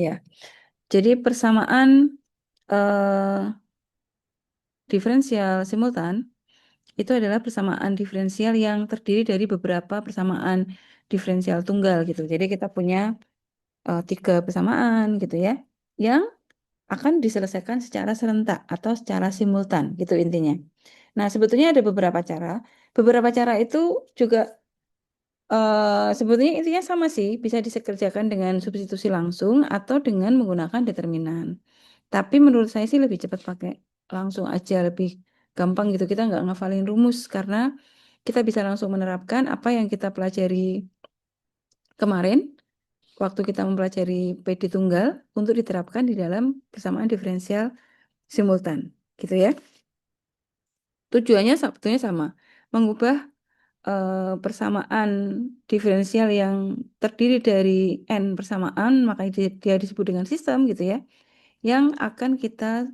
Ya, jadi persamaan eh, diferensial simultan itu adalah persamaan diferensial yang terdiri dari beberapa persamaan diferensial tunggal gitu. Jadi kita punya tiga persamaan gitu ya, yang akan diselesaikan secara serentak atau secara simultan gitu intinya. Nah, sebetulnya ada beberapa cara. Beberapa cara itu juga sebetulnya intinya sama sih, bisa dikerjakan dengan substitusi langsung atau dengan menggunakan determinan. Tapi menurut saya sih lebih cepat pakai langsung aja, lebih gampang gitu. Kita nggak ngafalin rumus karena kita bisa langsung menerapkan apa yang kita pelajari kemarin waktu kita mempelajari PD tunggal untuk diterapkan di dalam persamaan diferensial simultan, gitu ya. Tujuannya sebetulnya sama, mengubah persamaan diferensial yang terdiri dari n persamaan, makanya dia disebut dengan sistem gitu ya, yang akan kita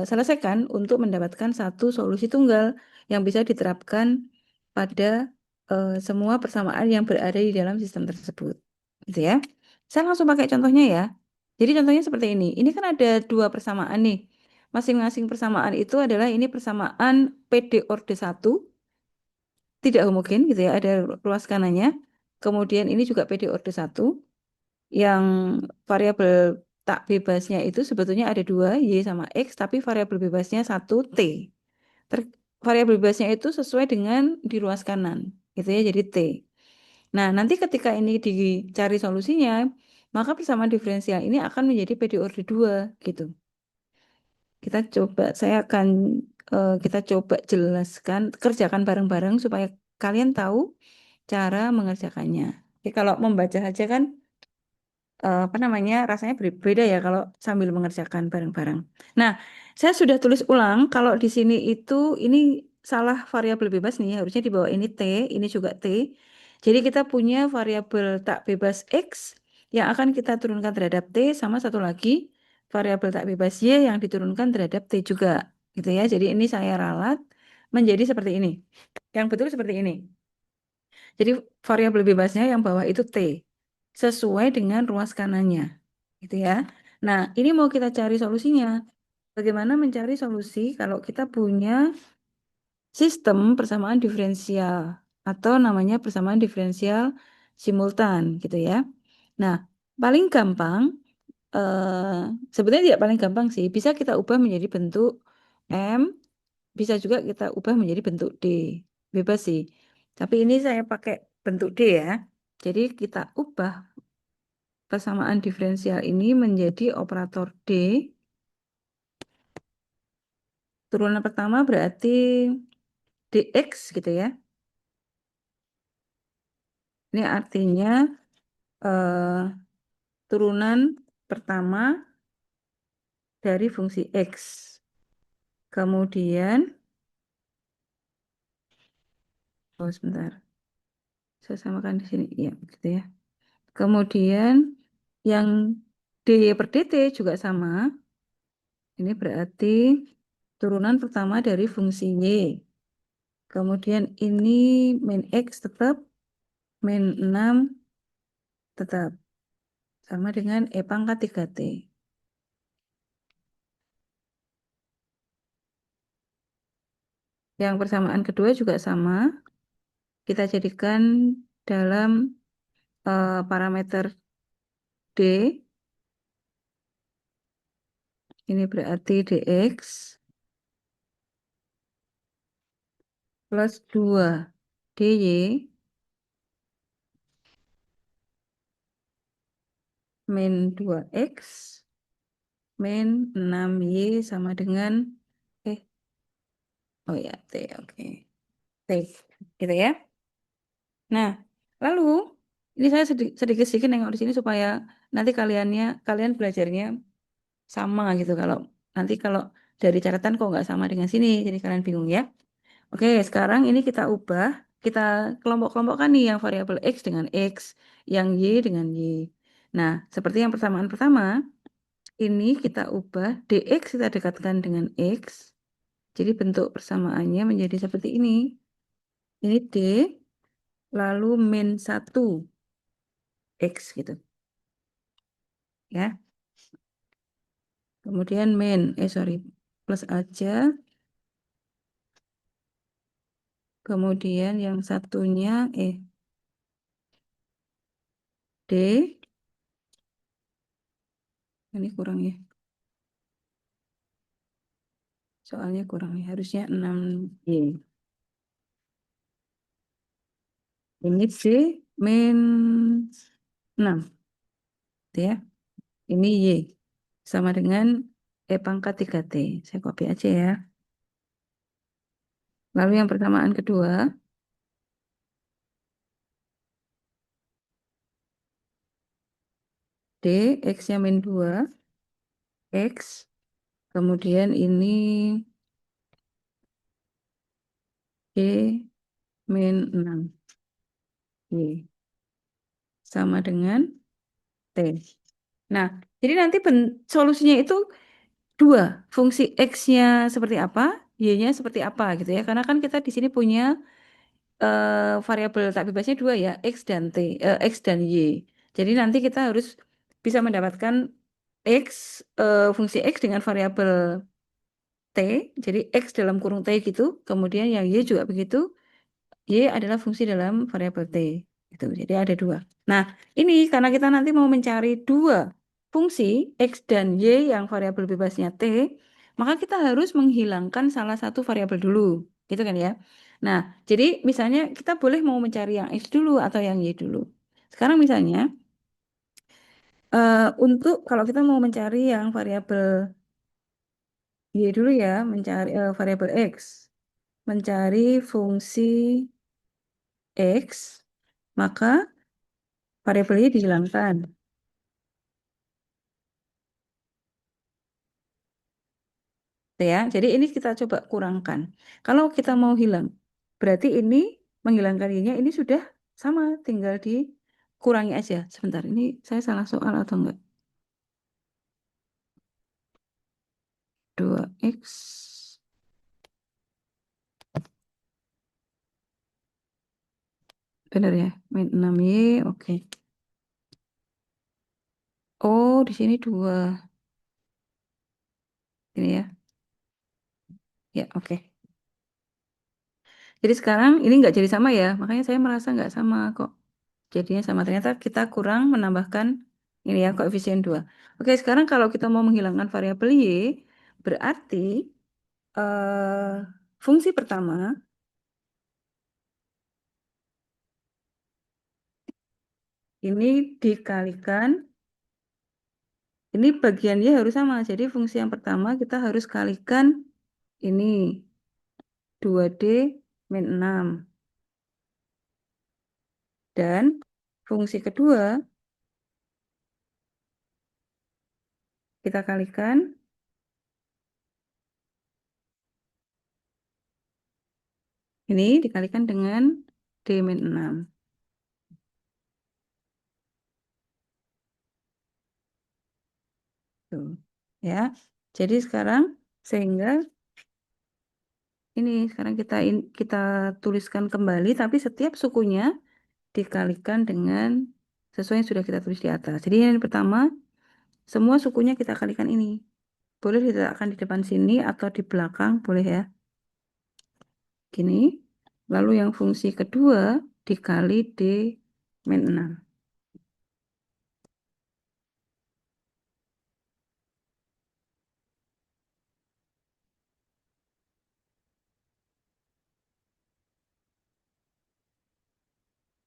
selesaikan untuk mendapatkan satu solusi tunggal yang bisa diterapkan pada semua persamaan yang berada di dalam sistem tersebut. Gitu ya. Saya langsung pakai contohnya ya. Jadi contohnya seperti ini. Ini kan ada dua persamaan nih. Masing-masing persamaan itu adalah ini persamaan PD orde satu tidak homogen gitu ya, ada ruas kanannya. Kemudian ini juga PD orde satu yang variabel tak bebasnya itu sebetulnya ada dua, Y sama X, tapi variabel bebasnya satu, T. Variabel bebasnya itu sesuai dengan di ruas kanan, gitu ya, jadi T. Nah, nanti ketika ini dicari solusinya, maka persamaan diferensial ini akan menjadi PD orde 2, gitu. Kita coba jelaskan, kerjakan bareng-bareng supaya kalian tahu cara mengerjakannya. Oke, kalau membaca saja kan apa namanya rasanya berbeda ya kalau sambil mengerjakan bareng-bareng. Nah, saya sudah tulis ulang kalau di sini itu ini salah variabel bebas nih, harusnya di bawah ini T, ini juga T. Jadi kita punya variabel tak bebas X yang akan kita turunkan terhadap T sama satu lagi variabel tak bebas Y yang diturunkan terhadap T juga gitu ya. Jadi ini saya ralat menjadi seperti ini. Yang betul seperti ini. Jadi variabel bebasnya yang bawah itu T, sesuai dengan ruas kanannya. Gitu ya. Nah, ini mau kita cari solusinya. Bagaimana mencari solusi kalau kita punya sistem persamaan diferensial atau namanya persamaan diferensial simultan gitu ya. Nah, paling gampang sebetulnya tidak paling gampang sih, bisa kita ubah menjadi bentuk M, bisa juga kita ubah menjadi bentuk D. Bebas sih. Tapi ini saya pakai bentuk D ya. Jadi kita ubah persamaan diferensial ini menjadi operator D. Turunan pertama berarti dx gitu ya. Ini artinya eh, turunan pertama dari fungsi x. Kemudian, oh sebentar, saya samakan di sini, ya gitu ya. Kemudian yang dy per dt juga sama. Ini berarti turunan pertama dari fungsi y. Kemudian ini min x tetap, min 6 tetap. Sama dengan E pangkat 3T. Yang persamaan kedua juga sama. Kita jadikan dalam parameter D. Ini berarti dx plus 2 dy min 2x min 6y sama dengan eh oh ya t oke. T gitu ya. Nah, lalu ini saya sedikit-sedikit nengok di sini supaya nanti kalian belajarnya sama gitu. Kalau dari catatan kok nggak sama dengan sini, jadi kalian bingung ya. Oke, sekarang ini kita ubah, kita kelompok-kelompokkan nih yang variabel x dengan x, yang y dengan y. Nah, seperti yang persamaan pertama, ini kita ubah dx kita dekatkan dengan x. Jadi bentuk persamaannya menjadi seperti ini. Ini d, lalu min 1 x gitu. ya. Kemudian sorry, plus aja. Kemudian yang satunya, D, ini kurang ya. Soalnya kurang ya, harusnya 6Y. Ini D min 6, gitu ya. Ini Y, sama dengan E pangkat 3T. Saya copy aja ya. Lalu yang persamaan kedua, D, X-nya min 2, X, kemudian ini D min 6, Y, sama dengan T. Nah, jadi nanti solusinya itu dua, fungsi X-nya seperti apa, Y-nya seperti apa gitu ya. Karena kan kita di sini punya variabel tak bebasnya dua ya, X dan Y. Jadi nanti kita harus bisa mendapatkan fungsi X dengan variabel T, jadi X dalam kurung T gitu, kemudian yang Y juga begitu, Y adalah fungsi dalam variabel T. Gitu. Jadi ada dua. Nah, ini karena kita nanti mau mencari dua fungsi X dan Y yang variabel bebasnya T, maka kita harus menghilangkan salah satu variabel dulu. Gitu kan ya. Nah, jadi misalnya kita boleh mau mencari yang X dulu atau yang Y dulu. Sekarang misalnya, untuk kalau kita mau mencari yang variabel Y dulu ya, mencari variabel X. Mencari fungsi X, maka variabel Y dihilangkan. Ya, jadi ini kita coba kurangkan. Kalau kita mau hilang, berarti ini menghilangkan Y-nya ini sudah sama, tinggal dikurangi aja. Sebentar, ini saya salah soal atau enggak? 2X, benar ya? Min 6Y, oke. Oh, di sini 2. Ini ya. Ya, oke. Jadi sekarang ini nggak jadi sama ya, makanya saya merasa nggak sama kok. Jadinya sama, ternyata kita kurang menambahkan ini ya, koefisien 2. Oke, sekarang kalau kita mau menghilangkan variabel Y, berarti fungsi pertama ini dikalikan, ini bagian Y harus sama. Jadi fungsi yang pertama kita harus kalikan ini 2D min 6. Dan fungsi kedua kita kalikan ini dikalikan dengan D min 6. Tuh. Ya. Jadi sekarang sehingga ini sekarang kita tuliskan kembali, tapi setiap sukunya dikalikan dengan sesuai yang sudah kita tulis di atas. Jadi yang pertama, semua sukunya kita kalikan ini. Boleh diletakkan di depan sini atau di belakang, boleh ya. Gini. Lalu yang fungsi kedua dikali D min 6.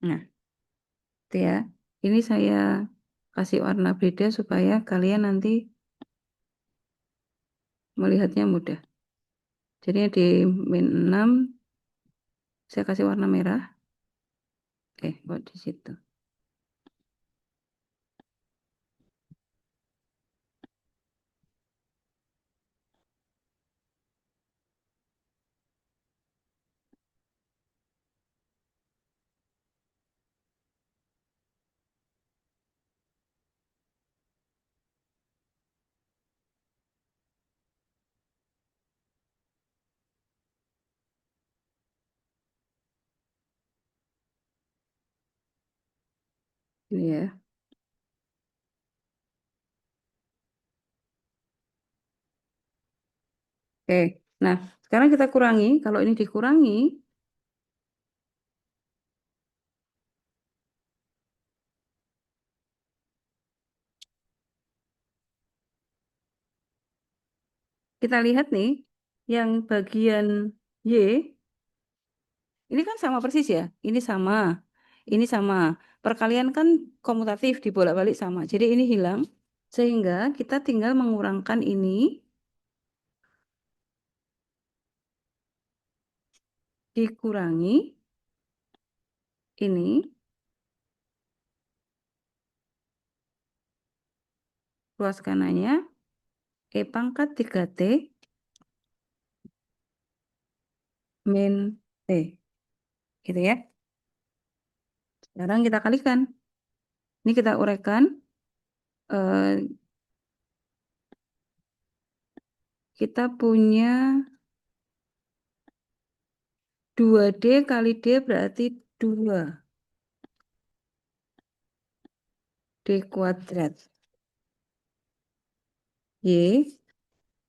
Nah, itu ya. Ini saya kasih warna beda supaya kalian nanti melihatnya mudah. Jadi di min 6 saya kasih warna merah. Kok di situ. Ini ya. Oke, nah sekarang kita kurangi. Kalau ini dikurangi, kita lihat nih, yang bagian Y, ini kan sama persis ya. Ini sama, ini sama. Perkalian kan komutatif, dibolak-balik sama. Jadi ini hilang. Sehingga kita tinggal mengurangkan ini, dikurangi ini, ruas kanannya, E pangkat 3T min T. Gitu ya. Sekarang kita kalikan. Ini kita uraikan. eh, kita punya 2D kali D berarti 2 D kuadrat. Y,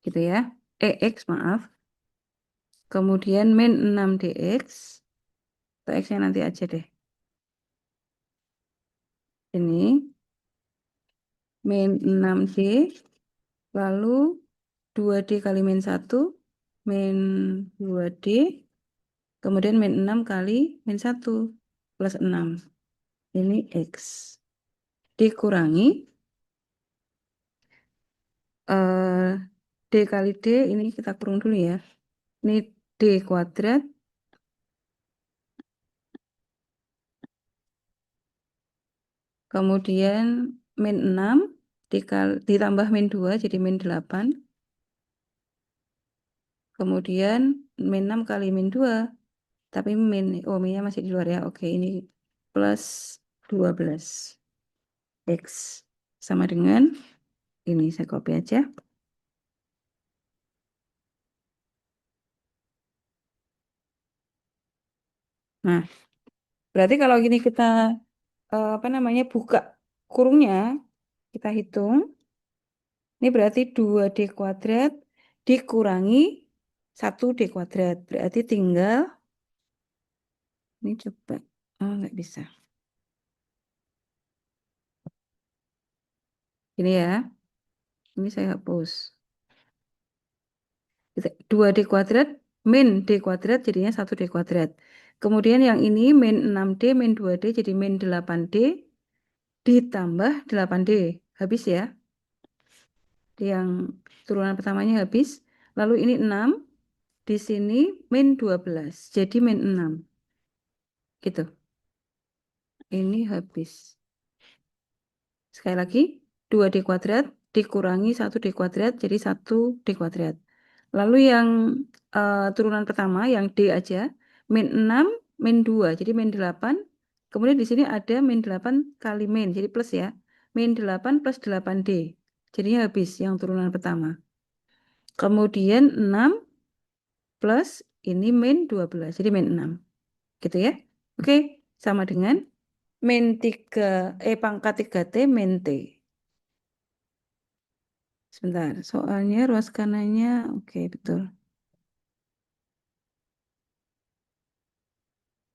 gitu ya. EX, maaf. Kemudian min 6DX. Atau X-nya nanti aja deh. Ini min 6D. Lalu 2D kali min 1. Min 2D. Kemudian min 6 kali min 1. Plus 6. Ini X. Dikurangi. eh D kali D. Ini kita kurung dulu ya. Ini D kuadrat. Kemudian min 6 ditambah min 2 jadi min 8. Kemudian min 6 kali min 2. Tapi minnya masih di luar ya. Oke, ini plus 12. X sama dengan ini. Saya copy aja. Nah, berarti kalau gini kita apa namanya buka kurungnya, kita hitung. Ini berarti 2D kuadrat dikurangi 1D kuadrat. Berarti tinggal, ini coba. Oh, nggak bisa. Ini ya, ini saya hapus. 2D kuadrat min D kuadrat jadinya 1D kuadrat. Kemudian yang ini min 6D min 2D jadi min 8D ditambah 8D. Habis ya. Yang turunan pertamanya habis. Lalu ini 6. Di sini min 12. Jadi min 6. Gitu. Ini habis. Sekali lagi, 2D kuadrat dikurangi 1D kuadrat jadi 1D kuadrat. Lalu yang turunan pertama, yang D aja, min 6, min 2, jadi min 8. Kemudian di sini ada min 8 kali min, jadi plus ya. Min 8 plus 8D. Jadinya habis yang turunan pertama. Kemudian 6 plus ini min 12, jadi min 6. Gitu ya. Oke, sama dengan min 3, pangkat 3T min T. Sebentar, soalnya ruas kanannya, oke betul.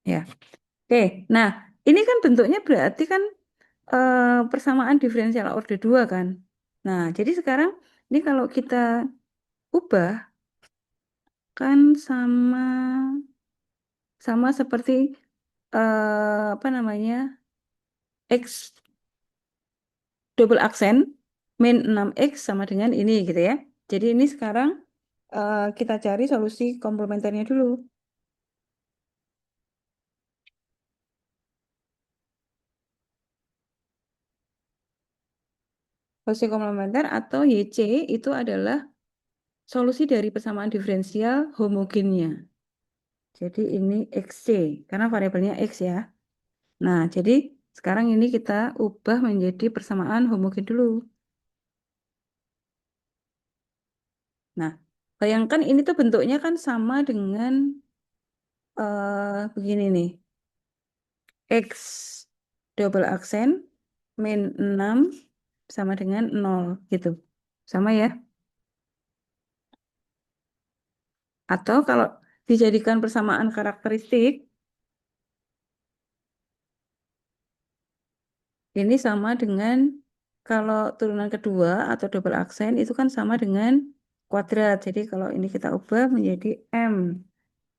Ya, oke. Nah, ini kan bentuknya berarti kan persamaan diferensial order 2 kan. Nah, jadi sekarang ini kalau kita ubah kan sama sama seperti apa namanya? X double aksen min 6X sama dengan ini gitu ya. Jadi ini sekarang kita cari solusi komplementernya dulu. Solusi komplementer atau YC itu adalah solusi dari persamaan diferensial homogennya. Jadi ini XC, karena variabelnya X ya. Nah, jadi sekarang ini kita ubah menjadi persamaan homogen dulu. Nah, bayangkan ini tuh bentuknya kan sama dengan begini nih. X double aksen min 6 sama dengan 0 gitu. Sama ya? Atau kalau dijadikan persamaan karakteristik, ini sama dengan kalau turunan kedua atau double aksen itu kan sama dengan kuadrat. Jadi kalau ini kita ubah menjadi M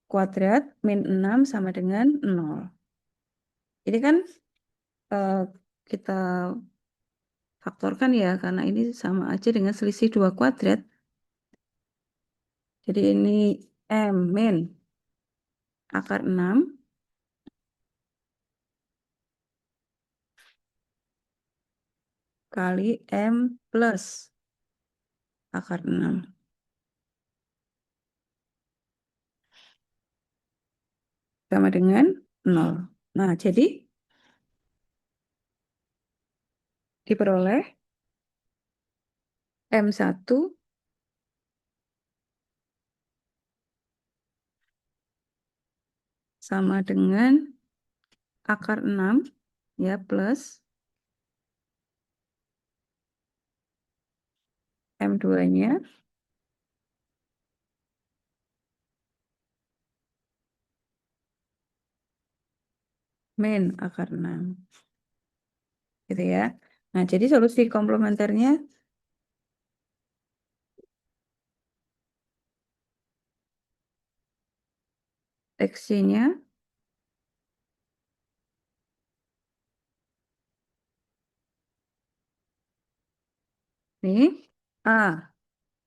kuadrat min 6 sama dengan 0. Ini kan eh, kita faktorkan ya, karena ini sama aja dengan selisih 2 kuadrat. Jadi ini M min akar 6 kali M plus akar 6 sama dengan 0. Nah, jadi diperoleh M1 sama dengan akar 6 ya plus M2-nya min akar 6. Gitu ya. Nah, jadi solusi komplementernya X-nya nih A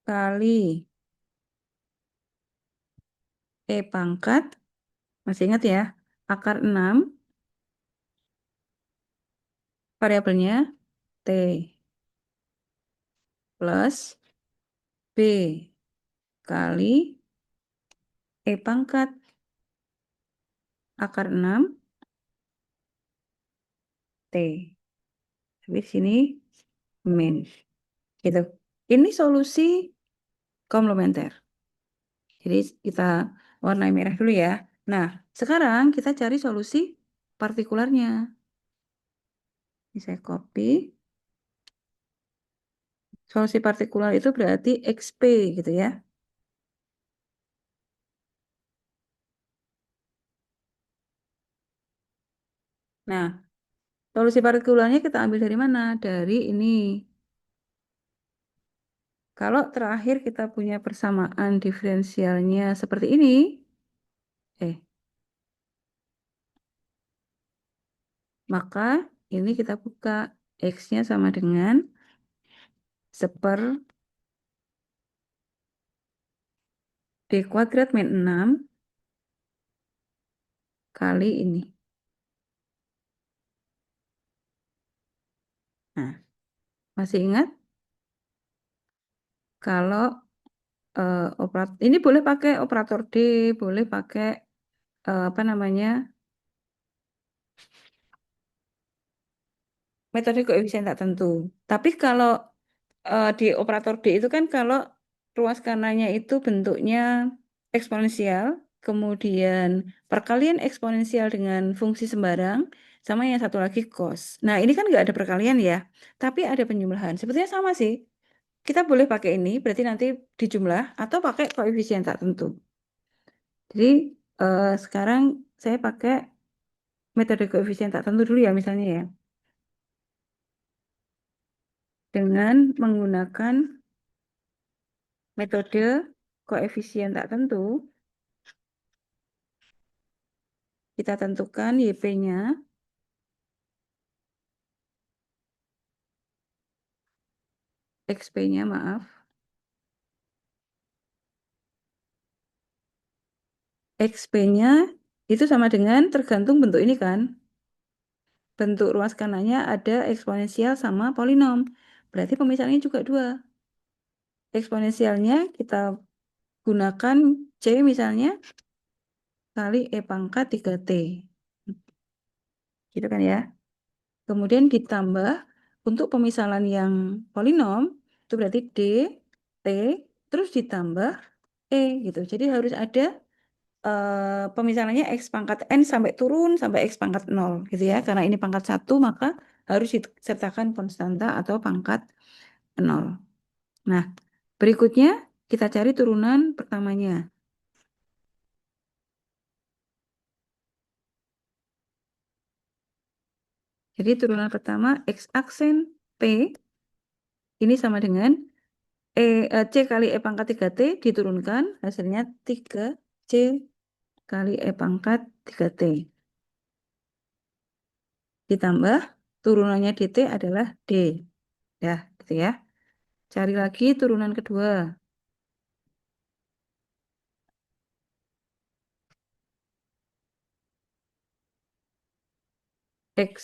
kali E pangkat, masih ingat ya, akar 6 variabelnya T plus B kali E pangkat akar 6 T. Tapi di sini min. Gitu. Ini solusi komplementer. Jadi kita warnai merah dulu ya. Nah, sekarang kita cari solusi partikularnya. Ini saya copy. Solusi partikular itu berarti XP gitu ya. Nah, solusi partikularnya kita ambil dari mana? Dari ini. Kalau terakhir kita punya persamaan diferensialnya seperti ini, eh, maka ini kita buka X-nya sama dengan seper D kuadrat min 6 kali ini. Nah, masih ingat? Kalau ini boleh pakai operator D, boleh pakai apa namanya metode koefisien tak tentu. Tapi kalau di operator D itu kan kalau ruas kanannya itu bentuknya eksponensial, kemudian perkalian eksponensial dengan fungsi sembarang, sama yang satu lagi cos. Nah, ini kan nggak ada perkalian ya, tapi ada penjumlahan. Sebetulnya sama sih. Kita boleh pakai ini, berarti nanti dijumlah, atau pakai koefisien tak tentu. Jadi, sekarang saya pakai metode koefisien tak tentu dulu ya, misalnya ya. Dengan menggunakan metode koefisien tak tentu, kita tentukan YP-nya, XP-nya maaf. XP-nya itu sama dengan tergantung bentuk ini kan. Bentuk ruas kanannya ada eksponensial sama polinom. Berarti pemisahannya juga dua. Eksponensialnya kita gunakan C misalnya kali E pangkat 3T. Gitu kan ya. Kemudian ditambah untuk pemisahan yang polinom, itu berarti D, T, terus ditambah E gitu. Jadi harus ada pemisahannya X pangkat N sampai turun sampai X pangkat 0 gitu ya. Karena ini pangkat 1 maka harus disertakan konstanta atau pangkat 0. Nah, berikutnya kita cari turunan pertamanya. Jadi turunan pertama X aksen P ini sama dengan C kali E pangkat 3T diturunkan hasilnya 3C kali E pangkat 3T. Ditambah turunannya DT adalah D. Ya, gitu ya. Cari lagi turunan kedua. X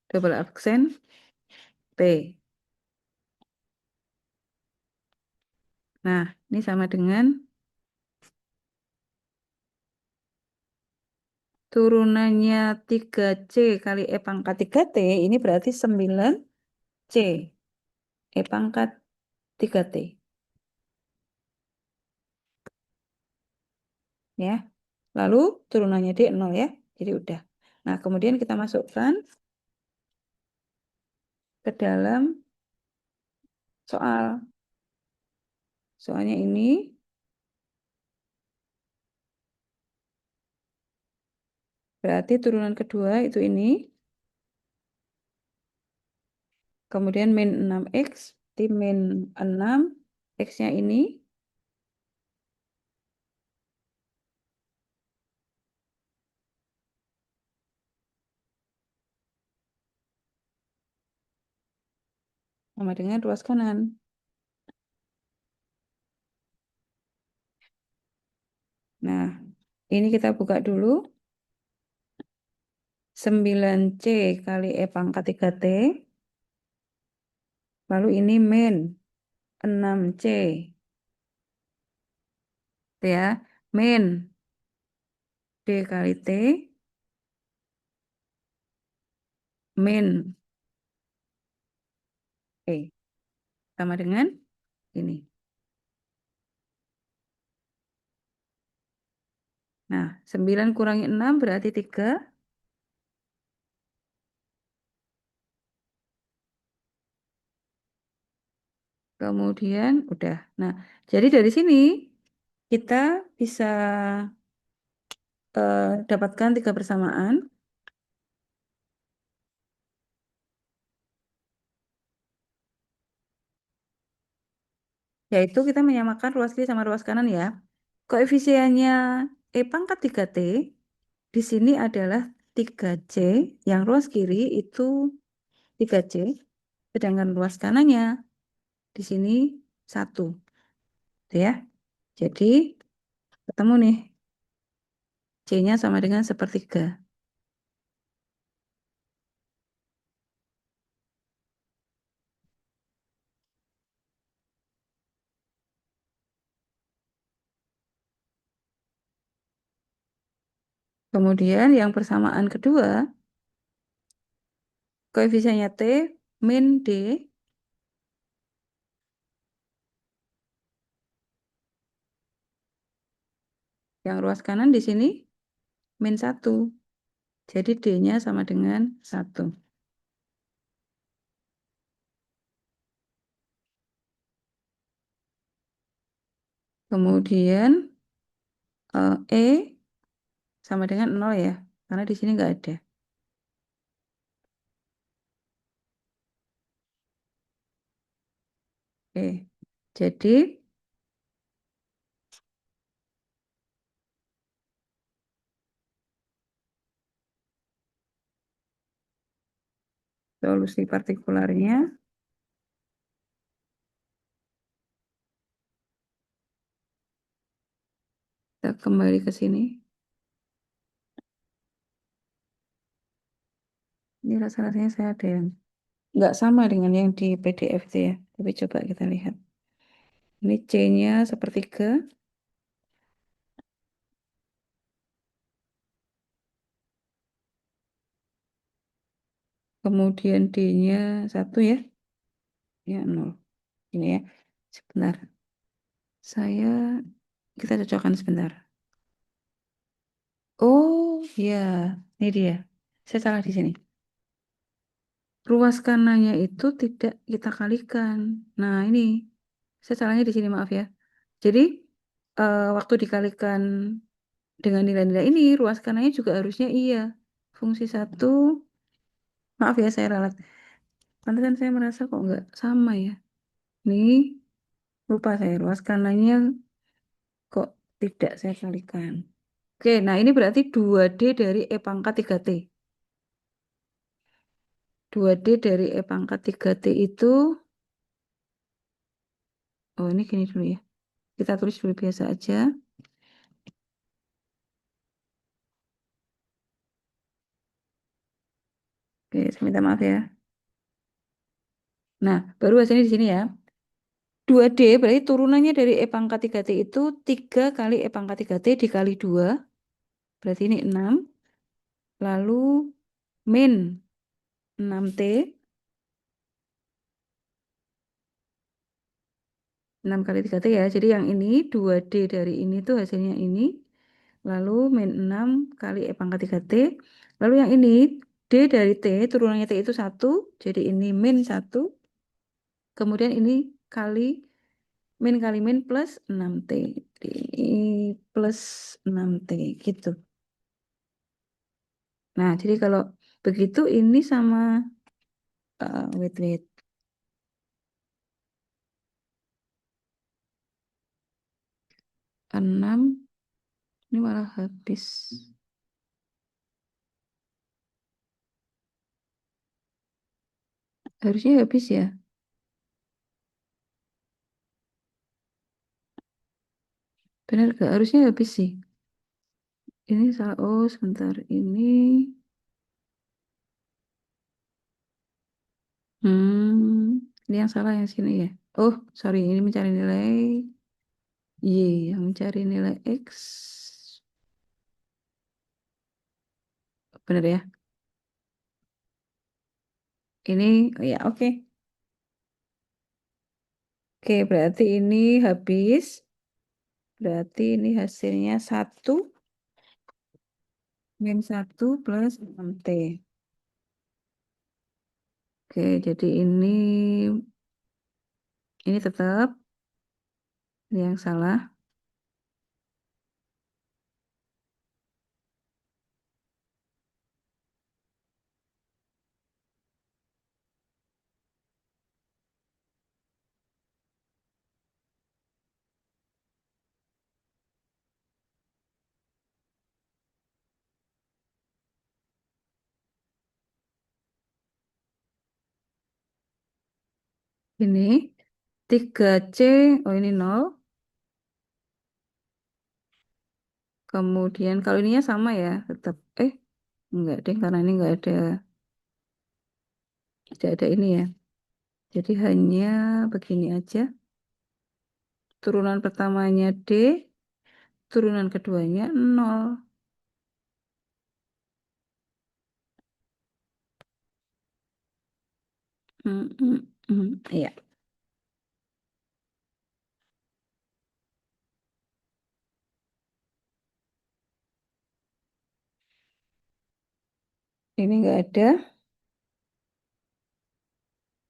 double aksen P. Nah, ini sama dengan turunannya 3C kali E pangkat 3T, ini berarti 9C E pangkat 3T. Ya, lalu turunannya D 0 ya, jadi udah. Nah, kemudian kita masukkan ke dalam soal. Soalnya ini, berarti turunan kedua itu ini, kemudian min 6X, di min 6, X-nya ini, sama dengan ruas kanan. Nah, ini kita buka dulu. 9C kali E pangkat 3T. Lalu ini min 6C. Itu ya. Min D kali T. Min E. Sama dengan ini. Nah, 9 kurangi 6 berarti 3. Kemudian udah. Nah, jadi dari sini kita bisa dapatkan 3 persamaan. Yaitu kita menyamakan ruas kiri sama ruas kanan ya. Koefisiennya E pangkat 3T di sini adalah 3C. Yang ruas kiri itu 3C. Sedangkan ruas kanannya di sini 1. Gitu ya. Jadi ketemu nih. C-nya sama dengan sepertiga. Kemudian yang persamaan kedua, koefisiennya T min D, yang ruas kanan di sini min 1. Jadi D-nya sama dengan 1. Kemudian E sama dengan 0 ya, karena di sini nggak ada. Oke, jadi solusi partikularnya kita kembali ke sini. Ini rasa-rasanya saya ada yang nggak sama dengan yang di PDF itu ya. Tapi coba kita lihat. Ini C-nya sepertiga. Kemudian D-nya 1 ya. Ya 0. Ini ya. Sebentar. Kita cocokkan sebentar. Oh ya, ini dia. Saya salah di sini. Ruas kanannya itu tidak kita kalikan. Nah ini, saya salahnya di sini maaf ya. Jadi waktu dikalikan dengan nilai-nilai ini, ruas kanannya juga harusnya iya. Fungsi 1 Maaf ya saya ralat. Pantesan saya merasa kok nggak sama ya. Nih, lupa saya ruas kanannya kok tidak saya kalikan. Oke, nah ini berarti 2D dari E pangkat 3T. 2D dari E pangkat 3T itu, oh ini gini dulu ya. Kita tulis dulu biasa aja. Oke, saya minta maaf ya. Nah, baru hasilnya di sini ya. 2D berarti turunannya dari E pangkat 3T itu 3 kali E pangkat 3T dikali 2. Berarti ini 6. Lalu min 6T. 6 kali 3T ya. Jadi yang ini 2D dari ini tuh hasilnya ini. Lalu min 6 kali E pangkat 3T. Lalu yang ini D dari T, turunannya T itu 1. Jadi ini min 1. Kemudian ini kali min kali min plus 6T. Jadi ini plus 6T gitu. Nah, jadi kalau begitu ini sama wait. 6 ini malah habis. Harusnya habis ya. Benar gak? Harusnya habis sih. Ini salah. Oh, sebentar. Ini yang salah yang sini ya. Oh, sorry. Ini mencari nilai Y. Yang mencari nilai X. Benar ya? Ini, oh ya, oke. Oke, berarti ini habis. Berarti ini hasilnya 1 min 1 plus 6T. Oke, jadi ini tetap ini yang salah. Ini 3C, oh ini 0. Kemudian kalau ininya sama ya, tetap enggak deh karena ini tidak ada ini ya. Jadi hanya begini aja. Turunan pertamanya D, turunan keduanya 0. Iya, ini enggak ada.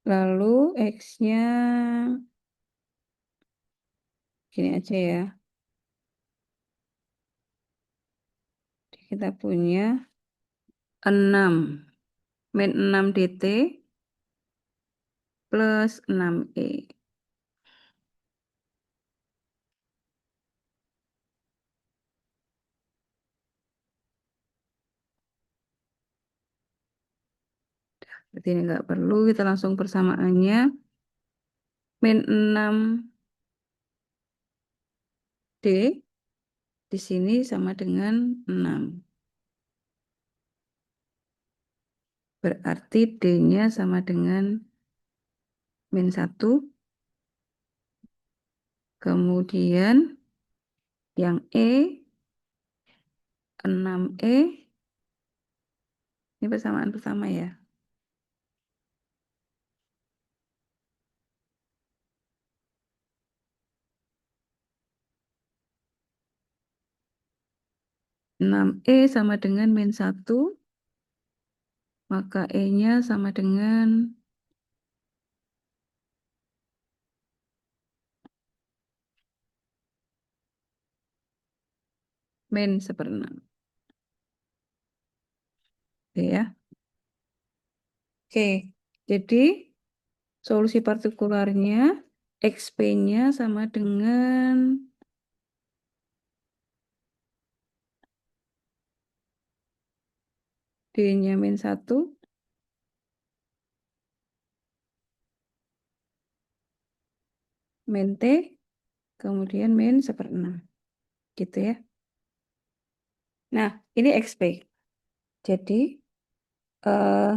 Lalu X-nya gini aja ya. Kita punya 6 min 6 DT plus 6E. Berarti ini enggak perlu, kita langsung persamaannya. Min 6D di sini sama dengan 6. Berarti D-nya sama dengan min 1. Kemudian yang E, 6E, ini persamaan pertama ya. 6E sama dengan min 1, maka E-nya sama dengan min 1/6. Oke ya. Oke, jadi solusi partikularnya XP-nya sama dengan D-nya min 1, min T, kemudian min 1/6. Gitu ya. Nah, ini XP. Jadi, eh,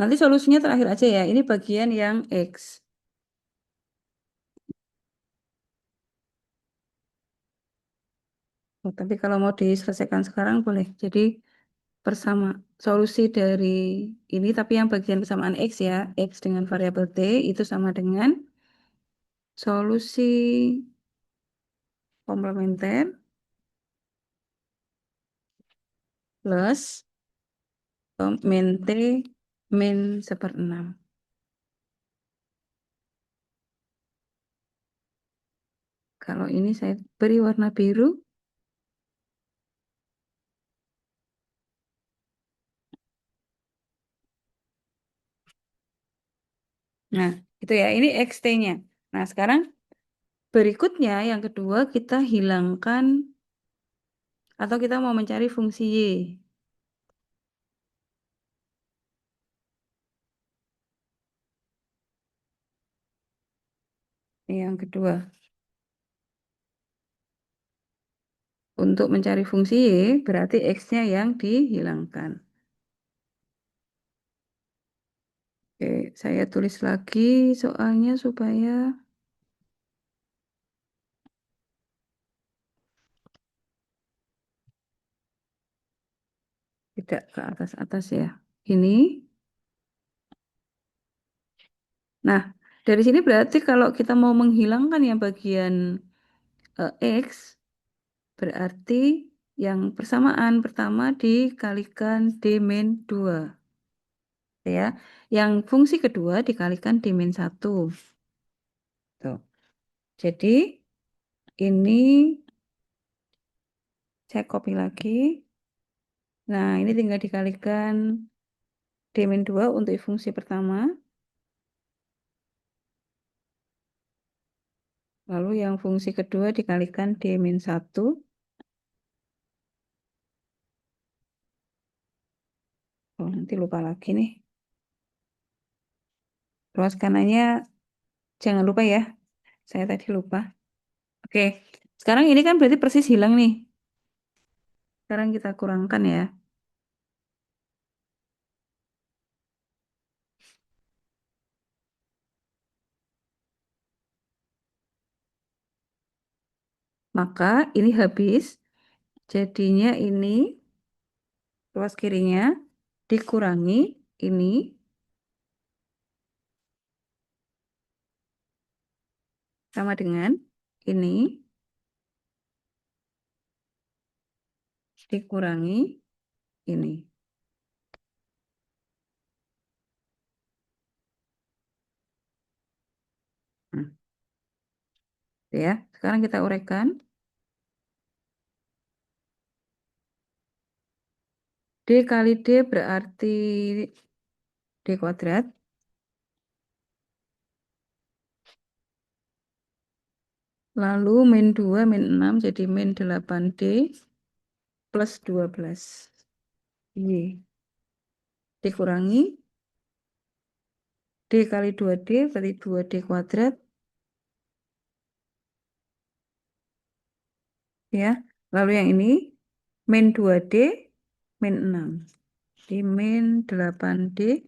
nanti solusinya terakhir aja ya. Ini bagian yang X. Oh, tapi kalau mau diselesaikan sekarang boleh. Jadi, bersama solusi dari ini, tapi yang bagian kesamaan X ya. X dengan variabel T itu sama dengan solusi komplementer plus min T min 1/6. Kalau ini saya beri warna biru. Nah, itu ya. Ini XT-nya. Nah, sekarang berikutnya yang kedua kita hilangkan atau kita mau mencari fungsi Y. Ini yang kedua. Untuk mencari fungsi Y berarti X-nya yang dihilangkan. Oke, saya tulis lagi soalnya supaya tidak ke atas-atas ya. Ini. Nah, dari sini berarti kalau kita mau menghilangkan yang bagian X, berarti yang persamaan pertama dikalikan D min 2. Ya. Yang fungsi kedua dikalikan D min 1. Tuh. Jadi ini saya copy lagi. Nah, ini tinggal dikalikan D min 2 untuk fungsi pertama. Lalu yang fungsi kedua dikalikan D min 1. Oh, nanti lupa lagi nih. Ruas kanannya jangan lupa ya. Saya tadi lupa. Oke. Sekarang ini kan berarti persis hilang nih. Sekarang kita kurangkan ya. Maka ini habis. Jadinya ini ruas kirinya dikurangi ini sama dengan ini dikurangi ini. Nah, ya, sekarang kita uraikan. D kali D berarti D kuadrat. Lalu min 2 min 6 jadi min 8D plus 12. Y. Dikurangi D kali 2D berarti 2D kuadrat. Ya. Lalu yang ini min 2D min 6. Di min 8D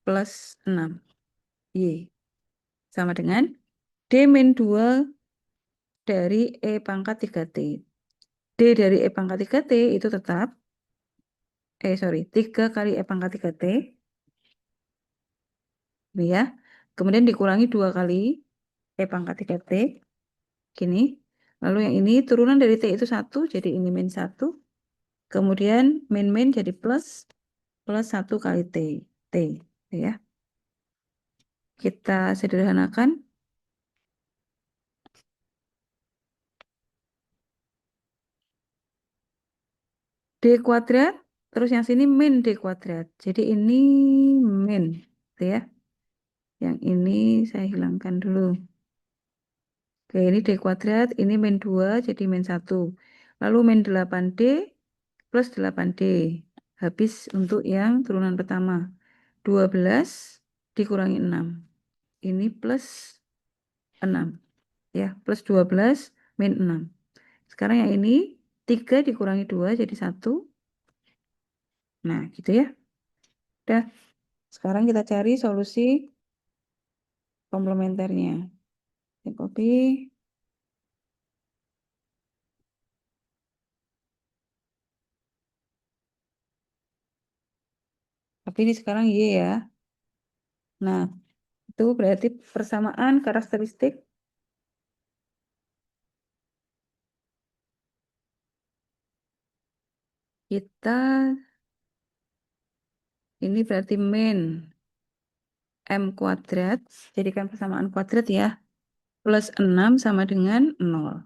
plus 6. Y. Sama dengan D min 2 dari E pangkat 3T. D dari E pangkat 3T itu tetap, sorry, 3 kali E pangkat 3T. Ya. Kemudian dikurangi 2 kali E pangkat 3T. Gini. Lalu yang ini turunan dari T itu 1, jadi ini min 1. Kemudian min jadi plus 1 kali T. T. Ya. Kita sederhanakan. D kuadrat Terus yang sini min D kuadrat. Jadi ini min. Gitu ya. Yang ini saya hilangkan dulu. Oke, ini D kuadrat, ini min 2, jadi min 1. Lalu min 8D plus 8D. Habis untuk yang turunan pertama. 12 dikurangi 6. Ini plus 6. Ya, plus 12 min 6. Sekarang yang ini 3 dikurangi 2 jadi 1. Nah, gitu ya. Udah. Sekarang kita cari solusi komplementernya. Saya copy. Tapi ini sekarang Y ya. Nah, itu berarti persamaan karakteristik kita ini berarti min M kuadrat, jadikan persamaan kuadrat ya, plus 6 sama dengan 0.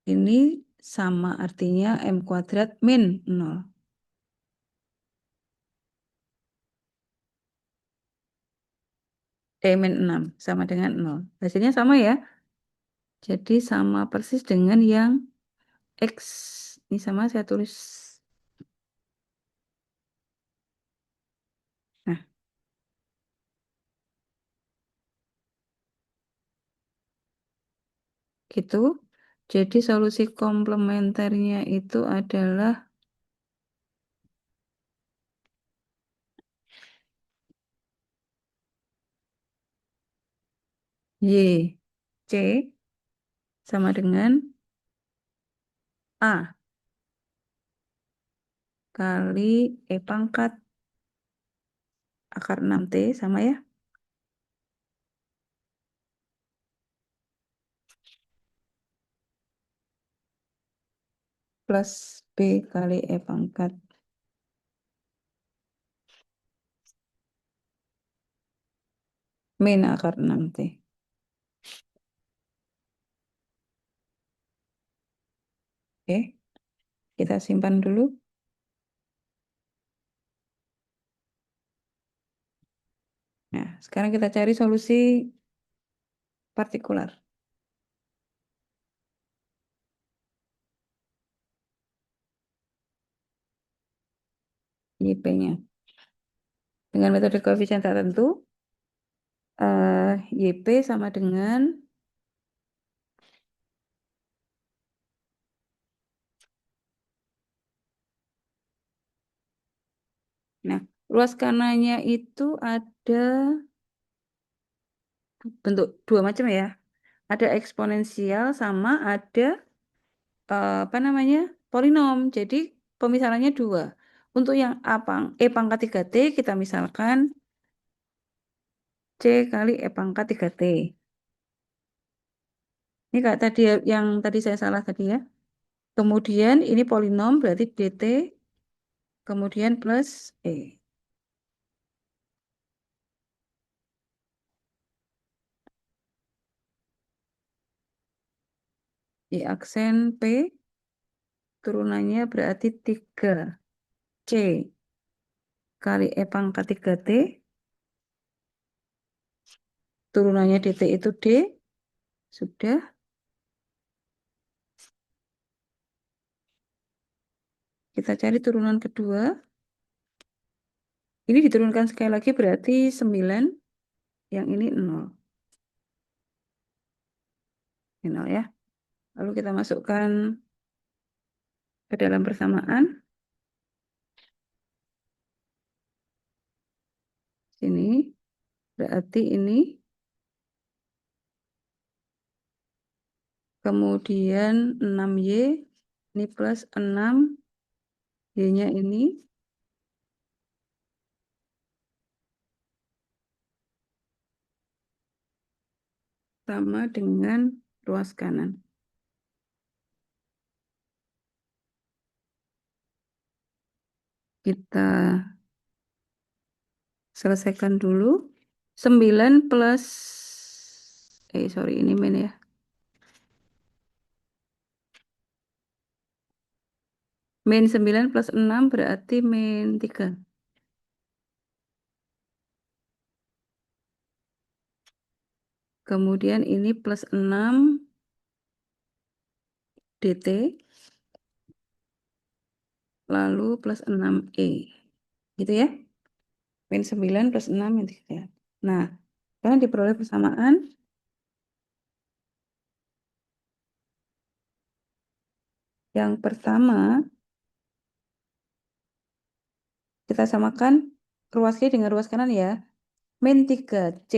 Ini sama artinya M kuadrat min 0. Min 6 sama dengan 0. Hasilnya sama ya. Jadi sama persis dengan yang X. Ini sama saya tulis. Nah, gitu. Jadi solusi komplementernya itu adalah Y. C sama dengan A kali E pangkat akar 6T sama ya. Plus B kali E pangkat min akar 6T. Oke, kita simpan dulu. Nah, sekarang kita cari solusi partikular. YP-nya. Dengan metode koefisien tertentu, YP sama dengan, nah, luas kanannya itu ada bentuk dua macam ya. Ada eksponensial sama ada apa namanya polinom. Jadi pemisahannya dua. Untuk yang E pangkat 3T kita misalkan C kali E pangkat 3T. Ini kayak tadi yang tadi saya salah tadi ya. Kemudian ini polinom berarti DT kemudian plus E. Di aksen P turunannya berarti 3C kali E pangkat 3T. Turunannya DT itu D. Sudah. Kita cari turunan kedua. Ini diturunkan sekali lagi berarti 9. Yang ini 0. Ini 0 ya. Lalu kita masukkan ke dalam persamaan. Sini. Berarti ini. Kemudian 6Y. Ini plus 6. Y-nya ini. Sama dengan ruas kanan. Kita selesaikan dulu. 9 plus. Sorry ini min ya. Min 9 plus 6 berarti min 3. Kemudian ini plus 6 DT, lalu plus 6E. Gitu ya. Min 9 plus 6 min 3. Nah, sekarang diperoleh persamaan. Yang pertama, kita samakan ruas kiri dengan ruas kanan ya. Min 3C,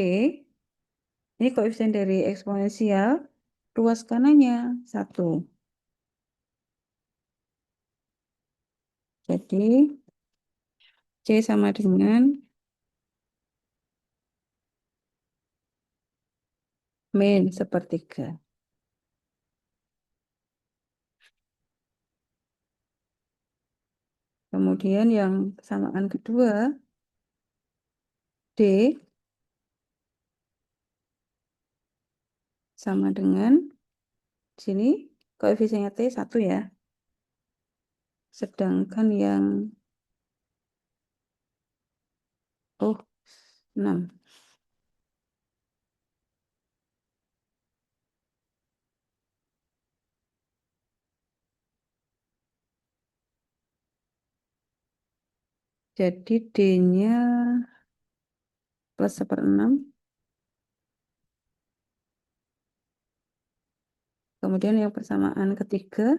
ini koefisien dari eksponensial, ruas kanannya 1. Jadi, C sama dengan min sepertiga. Kemudian yang persamaan kedua, D sama dengan sini koefisiennya T 1 ya. Sedangkan yang oh 6. Jadi D-nya plus 1/6. Kemudian yang persamaan ketiga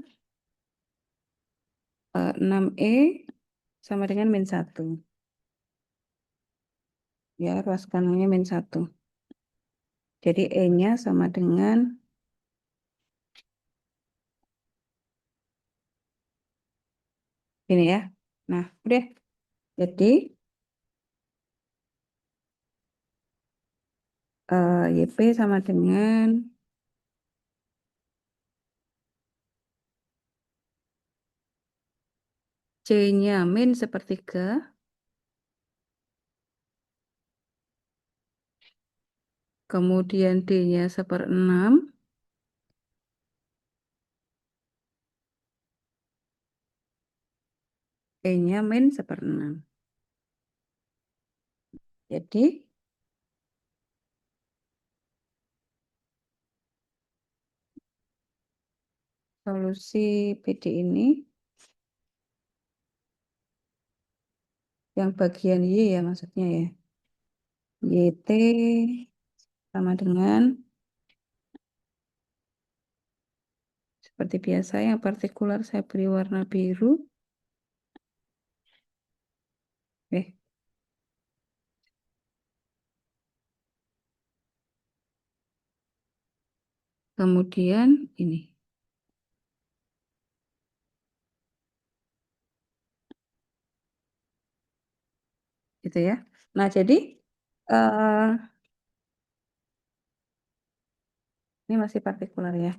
6E sama dengan min 1. Ya, ruas kanannya min 1. Jadi E-nya sama dengan ini ya. Nah, udah. Jadi YP sama dengan C-nya min sepertiga. Kemudian D-nya 1/6. E-nya min 1/6. Jadi solusi PD ini yang bagian Y ya maksudnya ya. YT sama dengan seperti biasa yang partikular saya beri warna biru. Eh, kemudian ini. Gitu ya. Nah, jadi eh ini masih partikular ya.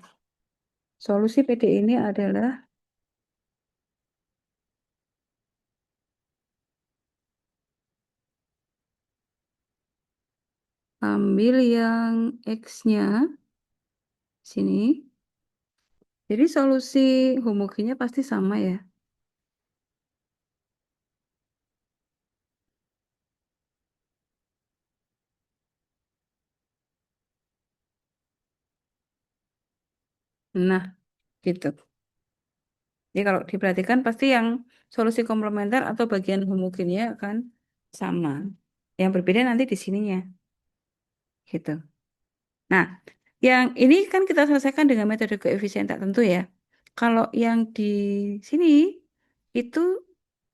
Solusi PD ini adalah ambil yang X-nya sini. Jadi solusi homogennya pasti sama ya. Nah, gitu. Jadi kalau diperhatikan pasti yang solusi komplementer atau bagian homogennya akan sama. Yang berbeda nanti di sininya. Gitu. Nah, yang ini kan kita selesaikan dengan metode koefisien tak tentu ya. Kalau yang di sini itu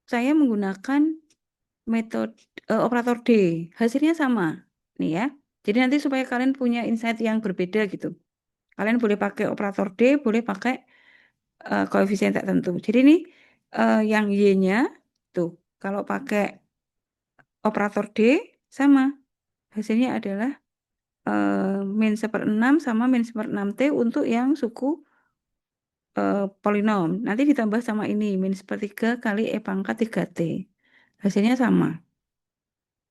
saya menggunakan metode operator D. Hasilnya sama. Nih ya. Jadi nanti supaya kalian punya insight yang berbeda gitu. Kalian boleh pakai operator D, boleh pakai koefisien tak tentu. Jadi ini yang Y-nya tuh kalau pakai operator D sama. Hasilnya adalah min 1/6 sama min 1/6 T untuk yang suku polinom. Nanti ditambah sama ini, min sepertiga kali E pangkat 3T. Hasilnya sama.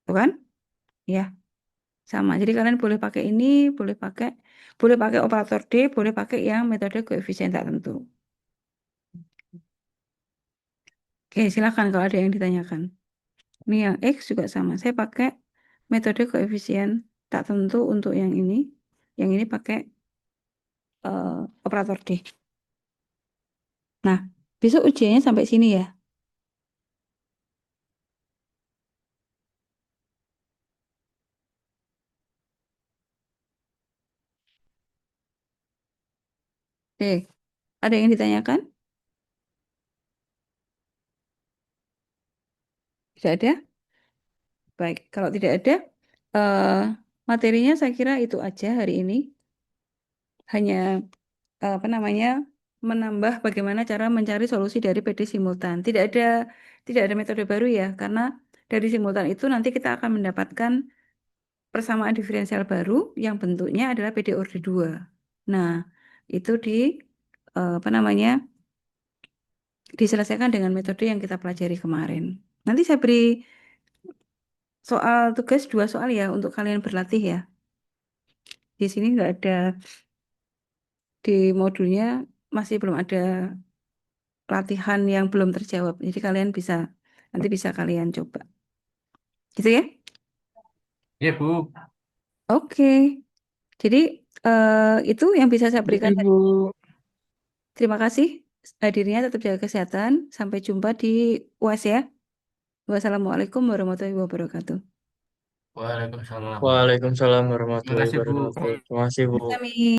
Tuh kan? Ya, sama. Jadi kalian boleh pakai operator D, boleh pakai yang metode koefisien tak tentu. Oke, silakan kalau ada yang ditanyakan. Ini yang X juga sama. Saya pakai metode koefisien tak tentu untuk yang ini. Yang ini pakai operator D. Nah, besok ujiannya sampai sini ya. Oke, ada yang ditanyakan? Tidak ada? Baik, kalau tidak ada, eh, materinya saya kira itu aja hari ini. Hanya apa namanya menambah bagaimana cara mencari solusi dari PD simultan. Tidak ada metode baru ya, karena dari simultan itu nanti kita akan mendapatkan persamaan diferensial baru yang bentuknya adalah PD order 2. Nah, itu apa namanya diselesaikan dengan metode yang kita pelajari kemarin. Nanti saya beri soal tugas 2 soal ya untuk kalian berlatih ya. Di sini nggak ada di modulnya masih belum ada latihan yang belum terjawab. Jadi kalian bisa nanti bisa kalian coba. Gitu ya? Iya, Bu. Oke. Jadi itu yang bisa saya Ya, berikan. Ibu. Terima kasih hadirnya, tetap jaga kesehatan. Sampai jumpa di UAS ya. Wassalamualaikum warahmatullahi wabarakatuh. Waalaikumsalam. Terima Waalaikumsalam kasih, warahmatullahi Bu. wabarakatuh. Terima kasih, Bu. Sami.